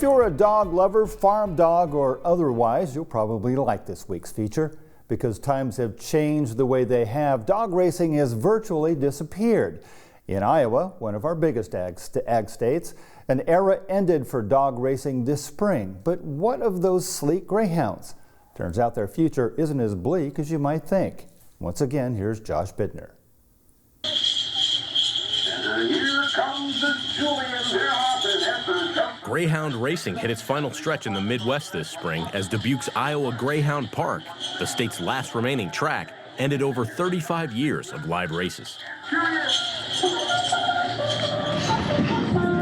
If you're a dog lover, farm dog or otherwise, you'll probably like this week's feature. Because times have changed the way they have, dog racing has virtually disappeared. In Iowa, one of our biggest ag states, an era ended for dog racing this spring. But what of those sleek greyhounds? Turns out their future isn't as bleak as you might think. Once again, here's Josh Buettner. Here comes the Julian. Greyhound racing hit its final stretch in the Midwest this spring as Dubuque's Iowa Greyhound Park, the state's last remaining track, ended over 35 years of live races.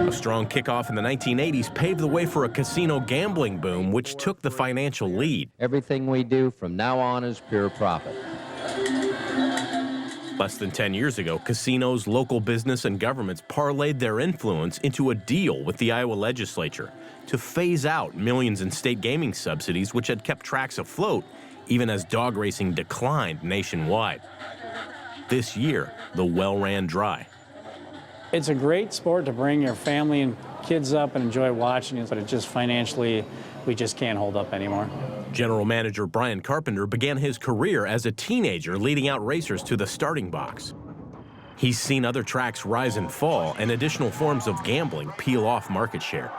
A strong kickoff in the 1980s paved the way for a casino gambling boom, which took the financial lead. Everything we do from now on is pure profit. Less than 10 years ago, casinos, local business, and governments parlayed their influence into a deal with the Iowa legislature to phase out millions in state gaming subsidies, which had kept tracks afloat even as dog racing declined nationwide. This year, the well ran dry. It's a great sport to bring your family and kids up and enjoy watching it, but it just financially, we just can't hold up anymore. General Manager Brian Carpenter began his career as a teenager leading out racers to the starting box. He's seen other tracks rise and fall and additional forms of gambling peel off market share.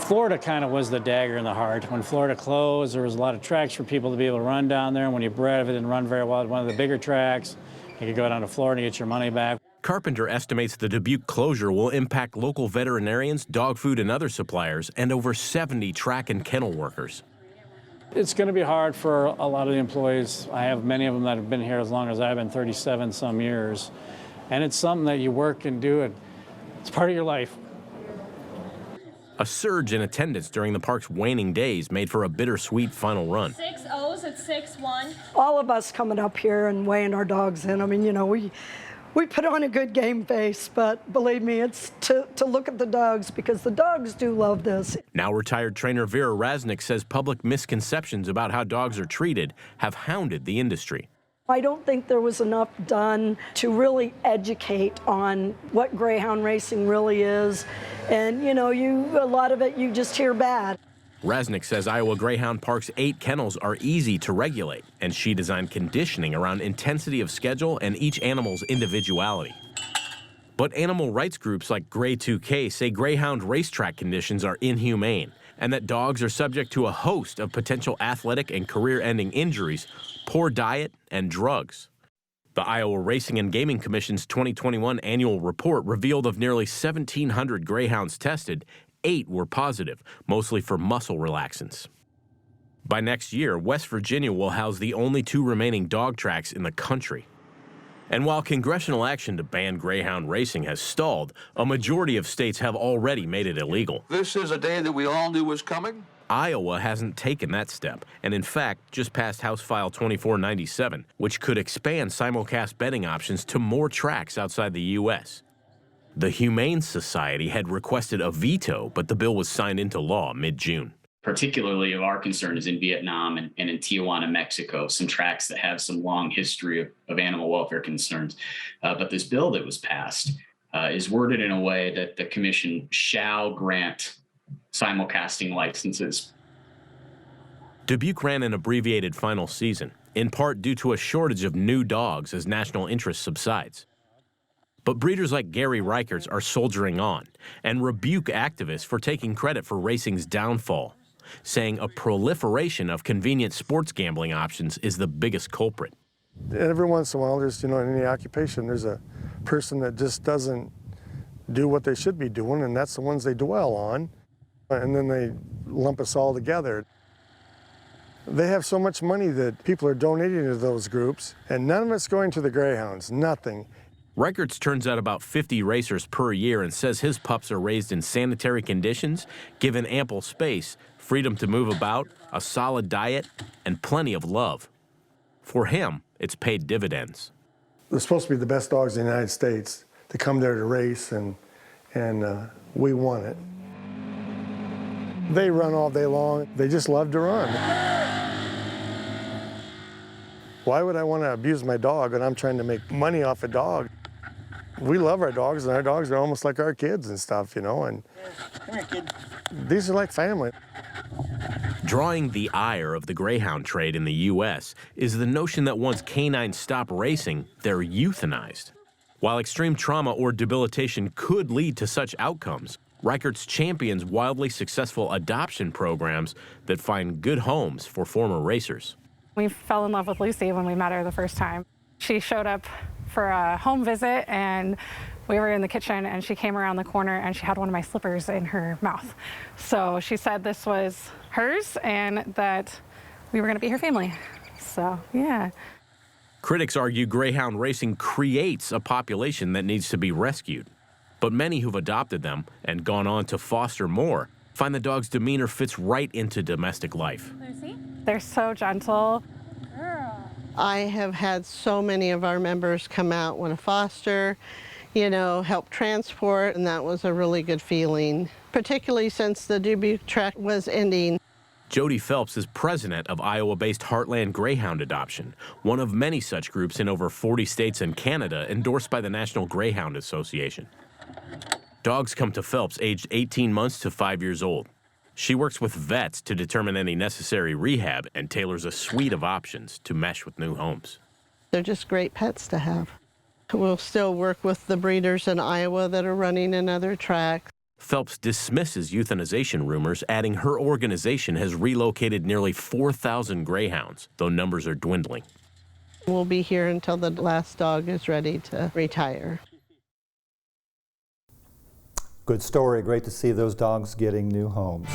Florida kind of was the dagger in the heart. When Florida closed, there was a lot of tracks for people to be able to run down there. And when you bred, if it didn't run very well at one of the bigger tracks, you could go down to Florida and get your money back. Carpenter estimates the Dubuque closure will impact local veterinarians, dog food and other suppliers, and over 70 track and kennel workers. It's going to be hard for a lot of the employees. I have many of them that have been here as long as I've been, 37 some years. And it's something that you work and do. It's part of your life. A surge in attendance during the park's waning days made for a bittersweet final run. 6 O's at 6-1. All of us coming up here and weighing our dogs in. I mean, you know, we put on a good game face, but believe me, it's to look at the dogs because the dogs do love this. Now retired trainer Vera Raznick says public misconceptions about how dogs are treated have hounded the industry. I don't think there was enough done to really educate on what greyhound racing really is. And, you know, a lot of it you just hear bad. Raznick says Iowa Greyhound Park's 8 kennels are easy to regulate, and she designed conditioning around intensity of schedule and each animal's individuality. But animal rights groups like Grey 2K say Greyhound racetrack conditions are inhumane and that dogs are subject to a host of potential athletic and career-ending injuries, poor diet, and drugs. The Iowa Racing and Gaming Commission's 2021 annual report revealed of nearly 1,700 greyhounds tested, 8 were positive, mostly for muscle relaxants. By next year, West Virginia will house the only 2 remaining dog tracks in the country. And while congressional action to ban greyhound racing has stalled, a majority of states have already made it illegal. This is a day that we all knew was coming. Iowa hasn't taken that step, and in fact just passed House File 2497, which could expand simulcast betting options to more tracks outside the U.S. The Humane Society had requested a veto, but the bill was signed into law mid-June. Particularly of our concern is in Vietnam and in Tijuana, Mexico, some tracks that have some long history of animal welfare concerns. But this bill that was passed is worded in a way that the commission shall grant simulcasting licenses. Dubuque ran an abbreviated final season, in part due to a shortage of new dogs as national interest subsides. But breeders like Gary Reichert's are soldiering on and rebuke activists for taking credit for racing's downfall, saying a proliferation of convenient sports gambling options is the biggest culprit. Every once in a while, there's, in any occupation, there's a person that just doesn't do what they should be doing, and that's the ones they dwell on, and then they lump us all together. They have so much money that people are donating to those groups, and none of it's going to the greyhounds, nothing. Reichert's turns out about 50 racers per year and says his pups are raised in sanitary conditions, given ample space, freedom to move about, a solid diet, and plenty of love. For him, it's paid dividends. They're supposed to be the best dogs in the United States to come there to race, and we won it. They run all day long. They just love to run. Why would I want to abuse my dog when I'm trying to make money off a dog? We love our dogs, and our dogs are almost like our kids and stuff, you know, and Come here, kid. these are like family. Drawing the ire of the greyhound trade in the U.S. is the notion that once canines stop racing, they're euthanized. While extreme trauma or debilitation could lead to such outcomes, Reichert's champions wildly successful adoption programs that find good homes for former racers. We fell in love with Lucy when we met her the first time. She showed up for a home visit, and we were in the kitchen, and she came around the corner, and she had one of my slippers in her mouth. So she said this was hers and that we were going to be her family. So, yeah. Critics argue greyhound racing creates a population that needs to be rescued. But many who've adopted them and gone on to foster more find the dog's demeanor fits right into domestic life. Lucy? They're so gentle. Girl. I have had so many of our members come out when a foster, you know, help transport, and that was a really good feeling, particularly since the Dubuque track was ending. Jody Phelps is president of Iowa-based Heartland Greyhound Adoption, one of many such groups in over 40 states and Canada endorsed by the National Greyhound Association. Dogs come to Phelps aged 18 months to 5 years old. She works with vets to determine any necessary rehab and tailors a suite of options to mesh with new homes. They're just great pets to have. We'll still work with the breeders in Iowa that are running in other tracks. Phelps dismisses euthanization rumors, adding her organization has relocated nearly 4,000 greyhounds, though numbers are dwindling. We'll be here until the last dog is ready to retire. Good story. Great to see those dogs getting new homes.